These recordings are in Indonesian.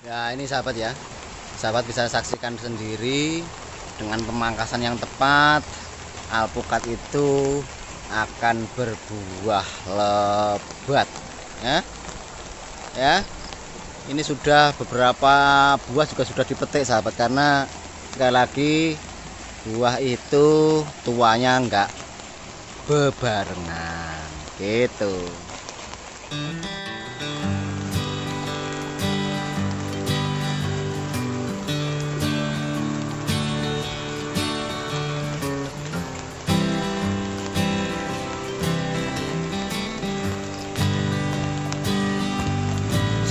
Ya ini sahabat ya, sahabat bisa saksikan sendiri dengan pemangkasan yang tepat, alpukat itu akan berbuah lebat ya. Ya, ini sudah beberapa buah juga sudah dipetik sahabat, karena sekali lagi buah itu tuanya enggak bebarengan gitu.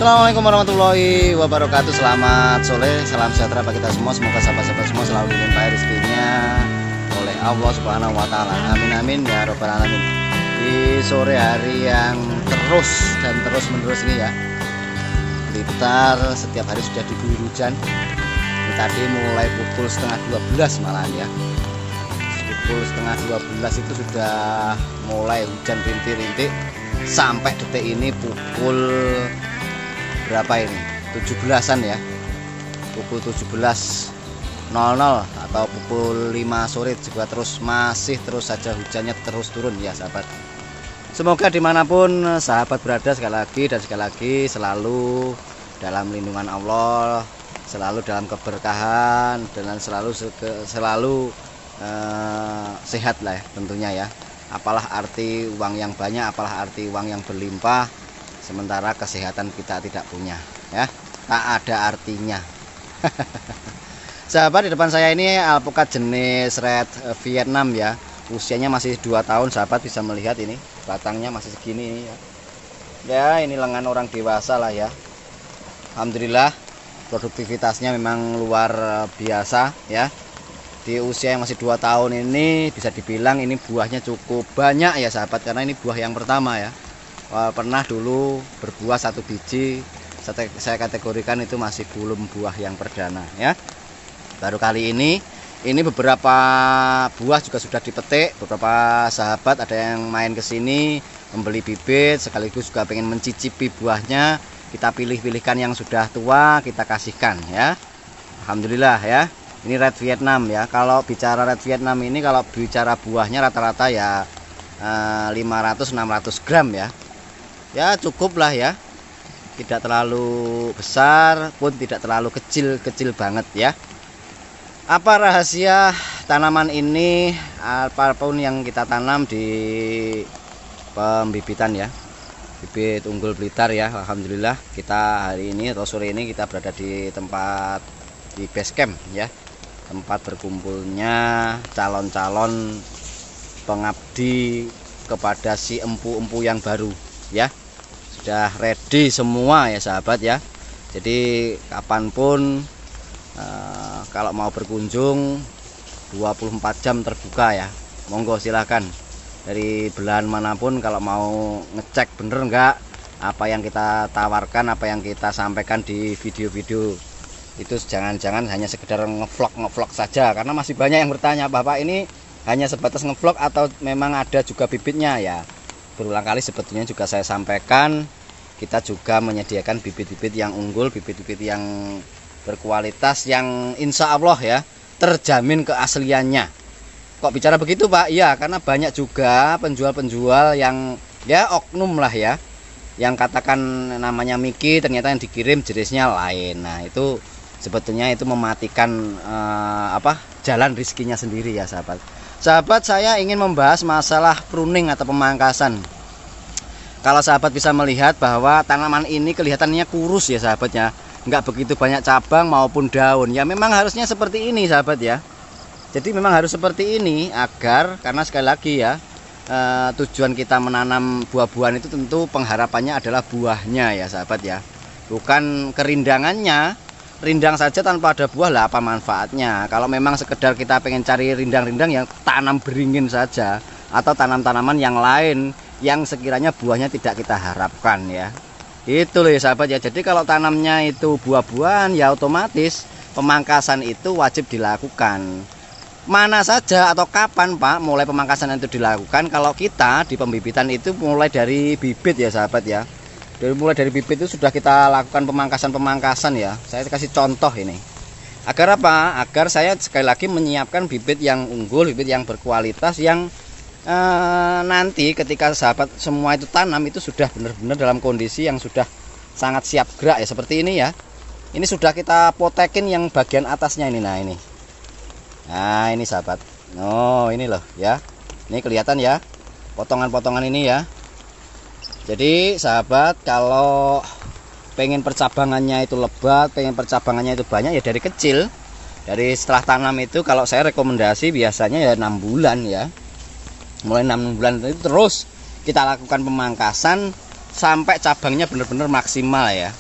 Assalamualaikum warahmatullahi wabarakatuh. Selamat sore, salam sejahtera bagi kita semua. Semoga sahabat-sahabat semua selalu dilimpahi rezekinya oleh Allah Subhanahu wa taala. Amin amin ya robbal alamin. Di sore hari yang terus menerus ini ya, Blitar setiap hari sudah diguyur hujan. Ini tadi mulai pukul setengah 12 malahan ya. Pukul setengah 12 itu sudah mulai hujan rintik-rintik sampai detik ini pukul berapa ini? 17-an ya. Pukul 17.00 atau pukul 5 sore juga masih terus saja hujannya terus turun ya sahabat. Semoga dimanapun sahabat berada sekali lagi selalu dalam lindungan Allah, selalu dalam keberkahan, dan selalu sehat lah ya, tentunya ya. Apalah arti uang yang banyak, apalah arti uang yang berlimpah sementara kesehatan kita tidak punya ya, tak ada artinya. Sahabat, di depan saya ini alpukat jenis red Vietnam ya, usianya masih 2 tahun. Sahabat bisa melihat ini batangnya masih segini ya. Ya ini lengan orang dewasa lah ya. Alhamdulillah produktivitasnya memang luar biasa ya. Di usia yang masih 2 tahun ini bisa dibilang ini buahnya cukup banyak ya sahabat, karena ini buah yang pertama ya. Pernah dulu berbuah 1 biji, saya kategorikan itu masih belum buah yang perdana ya. Baru kali ini beberapa buah juga sudah dipetik. Beberapa sahabat ada yang main ke sini membeli bibit sekaligus juga pengen mencicipi buahnya. Kita pilih-pilihkan yang sudah tua, kita kasihkan ya. Alhamdulillah ya. Ini red Vietnam ya. Kalau bicara red Vietnam ini, kalau bicara buahnya rata-rata ya 500-600 gram ya. Ya cukup lah ya, tidak terlalu besar pun tidak terlalu kecil banget ya. Apa rahasia tanaman ini? Apapun yang kita tanam di pembibitan ya, bibit unggul Blitar ya. Alhamdulillah kita hari ini atau sore ini kita berada di tempat, di base camp ya, tempat berkumpulnya calon-calon pengabdi kepada si empu-empu yang baru ya. Sudah ready semua ya sahabat ya. Jadi kapanpun kalau mau berkunjung 24 jam terbuka ya, monggo silahkan. Dari belahan manapun kalau mau ngecek bener enggak apa yang kita tawarkan, apa yang kita sampaikan di video-video itu, jangan-jangan hanya sekedar ngevlog saja. Karena masih banyak yang bertanya, Bapak ini hanya sebatas ngevlog atau memang ada juga bibitnya ya. Berulang kali sebetulnya juga saya sampaikan, kita juga menyediakan bibit-bibit yang unggul, bibit-bibit yang berkualitas, yang insya Allah ya terjamin keasliannya. Kok bicara begitu Pak? Iya, karena banyak juga penjual-penjual yang ya oknum lah ya, yang katakan namanya Miki, ternyata yang dikirim jenisnya lain. Nah itu sebetulnya itu mematikan jalan rizkinya sendiri ya sahabat. Sahabat, saya ingin membahas masalah pruning atau pemangkasan. Kalau sahabat bisa melihat bahwa tanaman ini kelihatannya kurus ya sahabatnya, nggak begitu banyak cabang maupun daun. Ya memang harusnya seperti ini sahabat ya. Jadi memang harus seperti ini agar, karena sekali lagi ya, tujuan kita menanam buah-buahan itu tentu pengharapannya adalah buahnya ya sahabat ya, bukan kerindangannya. Rindang saja tanpa ada buah lah apa manfaatnya. Kalau memang sekedar kita pengen cari rindang-rindang, yang tanam beringin saja atau tanam-tanaman yang lain yang sekiranya buahnya tidak kita harapkan ya. Itu loh ya sahabat ya. Jadi kalau tanamnya itu buah-buahan ya otomatis pemangkasan itu wajib dilakukan. Mana saja atau kapan Pak mulai pemangkasan itu dilakukan? Kalau kita di pembibitan itu mulai dari bibit ya sahabat ya. mulai dari bibit itu sudah kita lakukan pemangkasan ya. Saya kasih contoh ini. Agar apa? Agar saya sekali lagi menyiapkan bibit yang unggul, bibit yang berkualitas, yang nanti ketika sahabat semua itu tanam itu sudah benar-benar dalam kondisi yang sudah sangat siap gerak ya, seperti ini ya. Ini sudah kita potekin yang bagian atasnya ini. Nah ini sahabat. Oh ini loh ya. Ini kelihatan ya potongan-potongan ini ya. Jadi sahabat, kalau pengen percabangannya itu lebat, pengen percabangannya itu banyak ya dari kecil. Dari setelah tanam itu kalau saya rekomendasi biasanya ya 6 bulan ya. Mulai 6 bulan itu terus kita lakukan pemangkasan sampai cabangnya benar-benar maksimal ya.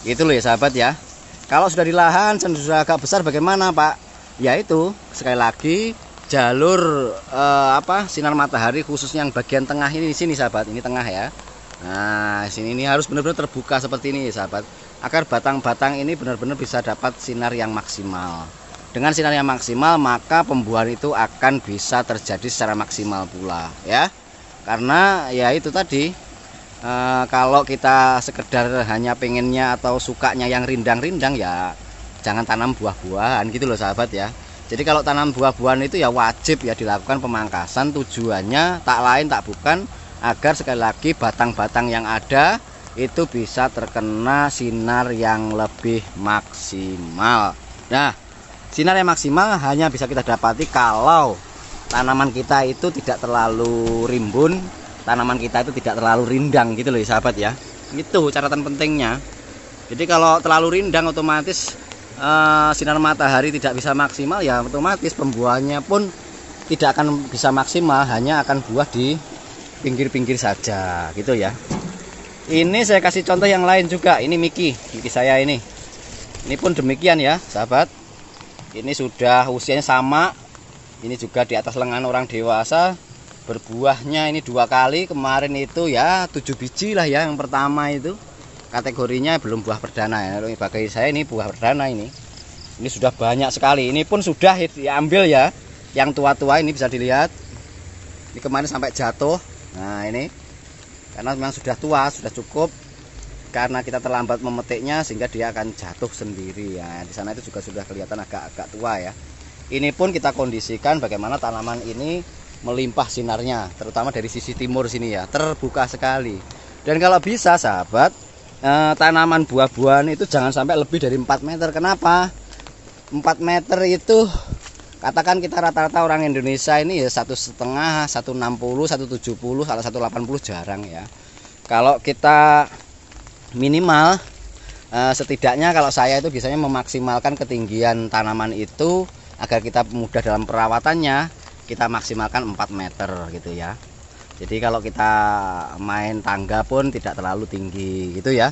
Itu loh ya sahabat ya. Kalau sudah di lahan sudah agak besar bagaimana Pak? Ya itu sekali lagi jalur sinar matahari khususnya yang bagian tengah ini di sini sahabat, ini tengah ya. Nah sini ini harus benar-benar terbuka seperti ini sahabat, agar batang-batang ini benar-benar bisa dapat sinar yang maksimal. Dengan sinar yang maksimal maka pembuahan itu akan bisa terjadi secara maksimal pula ya. Karena ya itu tadi, kalau kita sekedar hanya pengennya atau sukanya yang rindang-rindang ya jangan tanam buah-buahan gitu loh sahabat ya. Jadi kalau tanam buah-buahan itu ya wajib ya dilakukan pemangkasan, tujuannya tak lain tak bukan agar sekali lagi batang-batang yang ada itu bisa terkena sinar yang lebih maksimal. Nah, sinar yang maksimal hanya bisa kita dapati kalau tanaman kita itu tidak terlalu rimbun, tanaman kita itu tidak terlalu rindang gitu loh ya sahabat ya. Itu catatan pentingnya. Jadi kalau terlalu rindang otomatis sinar matahari tidak bisa maksimal ya, otomatis pembuahannya pun tidak akan bisa maksimal, hanya akan buah di pinggir-pinggir saja gitu ya. Ini saya kasih contoh yang lain juga. Ini Miki saya ini pun demikian ya sahabat. Ini sudah usianya sama, ini juga di atas lengan orang dewasa. Berbuahnya ini 2 kali, kemarin itu ya 7 biji lah ya, yang pertama itu kategorinya belum buah perdana ya. Bagi saya ini buah perdana ini sudah banyak sekali. Ini pun sudah diambil ya, yang tua-tua ini bisa dilihat. Ini kemarin sampai jatuh. Nah ini karena memang sudah tua, sudah cukup. Karena kita terlambat memetiknya sehingga dia akan jatuh sendiri ya. Di sana itu juga sudah kelihatan agak tua ya. Ini pun kita kondisikan bagaimana tanaman ini melimpah sinarnya, terutama dari sisi timur sini ya, terbuka sekali. Dan kalau bisa sahabat, tanaman buah-buahan itu jangan sampai lebih dari 4 meter. Kenapa? 4 meter itu katakan kita rata-rata orang Indonesia ini ya 1,5, 160, 170, 180 jarang ya. Kalau kita minimal setidaknya kalau saya itu biasanya memaksimalkan ketinggian tanaman itu agar kita mudah dalam perawatannya, kita maksimalkan 4 meter gitu ya. Jadi kalau kita main tangga pun tidak terlalu tinggi gitu ya.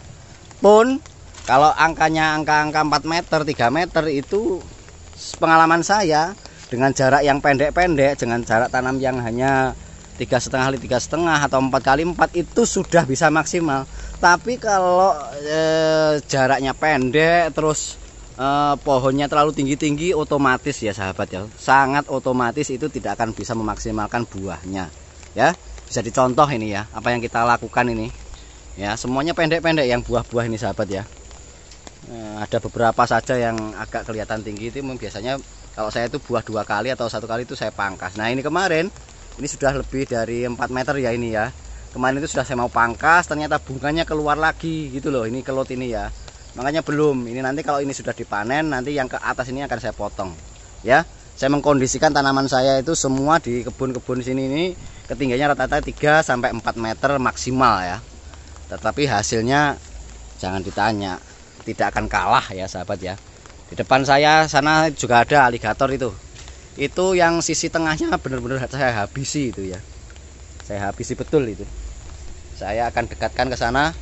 Pun kalau angkanya angka 4 meter, 3 meter itu pengalaman saya dengan jarak yang pendek-pendek, dengan jarak tanam yang hanya 3,5 x 3,5 atau 4 x 4 itu sudah bisa maksimal. Tapi kalau jaraknya pendek terus pohonnya terlalu tinggi-tinggi, otomatis ya sahabat ya, sangat otomatis itu tidak akan bisa memaksimalkan buahnya ya. Bisa dicontoh ini ya, apa yang kita lakukan ini ya, semuanya pendek-pendek yang buah-buah ini sahabat ya. Ada beberapa saja yang agak kelihatan tinggi, itu biasanya kalau saya itu buah 2 kali atau 1 kali itu saya pangkas. Nah ini kemarin ini sudah lebih dari 4 meter ya ini ya. Kemarin itu sudah saya mau pangkas, ternyata bunganya keluar lagi gitu loh, ini kelut ini ya. Makanya belum, ini nanti kalau ini sudah dipanen, nanti yang ke atas ini akan saya potong ya. Saya mengkondisikan tanaman saya itu semua di kebun-kebun sini ini ketinggiannya rata-rata 3 sampai 4 meter maksimal ya. Tetapi hasilnya jangan ditanya, tidak akan kalah ya sahabat ya. Di depan saya sana juga ada aligator itu yang sisi tengahnya benar-benar saya habisi itu ya. Saya habisi betul itu. Saya akan dekatkan ke sana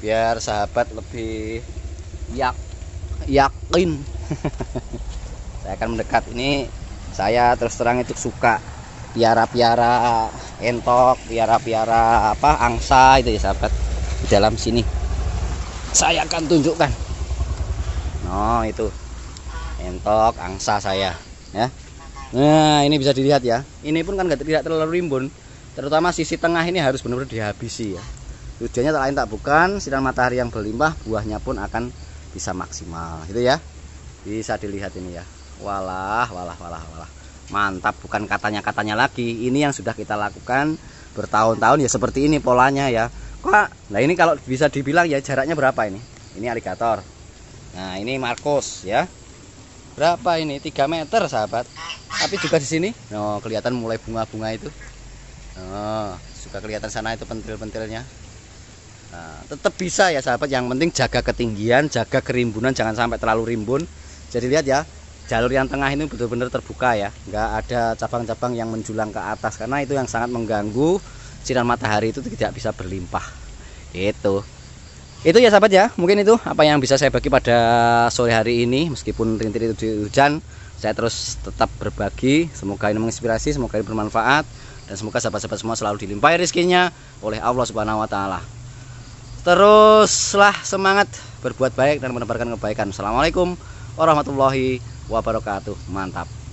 biar sahabat lebih yakin. Saya akan mendekat. Ini saya terus terang itu suka piara-piara entok, piara-piara angsa itu ya sahabat. Di dalam sini saya akan tunjukkan. Oh itu entok, angsa saya ya. Nah ini bisa dilihat ya. Ini pun kan tidak terlalu rimbun, terutama sisi tengah ini harus benar-benar dihabisi ya. Tujuannya tak lain tak bukan sinar matahari yang berlimpah, buahnya pun akan bisa maksimal gitu ya. Bisa dilihat ini ya. Walah, mantap, bukan katanya lagi, ini yang sudah kita lakukan bertahun-tahun ya, seperti ini polanya ya. Kok nah ini kalau bisa dibilang ya jaraknya berapa ini aligator. Nah ini Marcos ya, berapa ini 3 meter sahabat. Tapi juga di sini kelihatan mulai bunga-bunga itu, juga kelihatan sana itu pentil-pentilnya. Nah, tetap bisa ya sahabat, yang penting jaga ketinggian, jaga kerimbunan, jangan sampai terlalu rimbun. Jadi lihat ya, jalur yang tengah ini benar-benar terbuka ya, nggak ada cabang-cabang yang menjulang ke atas, karena itu yang sangat mengganggu sinar matahari itu tidak bisa berlimpah. Itu ya sahabat ya, mungkin itu apa yang bisa saya bagi pada sore hari ini. Meskipun rintik itu hujan, saya terus tetap berbagi. Semoga ini menginspirasi, semoga ini bermanfaat, dan semoga sahabat-sahabat semua selalu dilimpahi rezekinya oleh Allah Subhanahu wa Ta'ala. Teruslah semangat berbuat baik dan menebarkan kebaikan. Assalamualaikum warahmatullahi wabarakatuh. Mantap.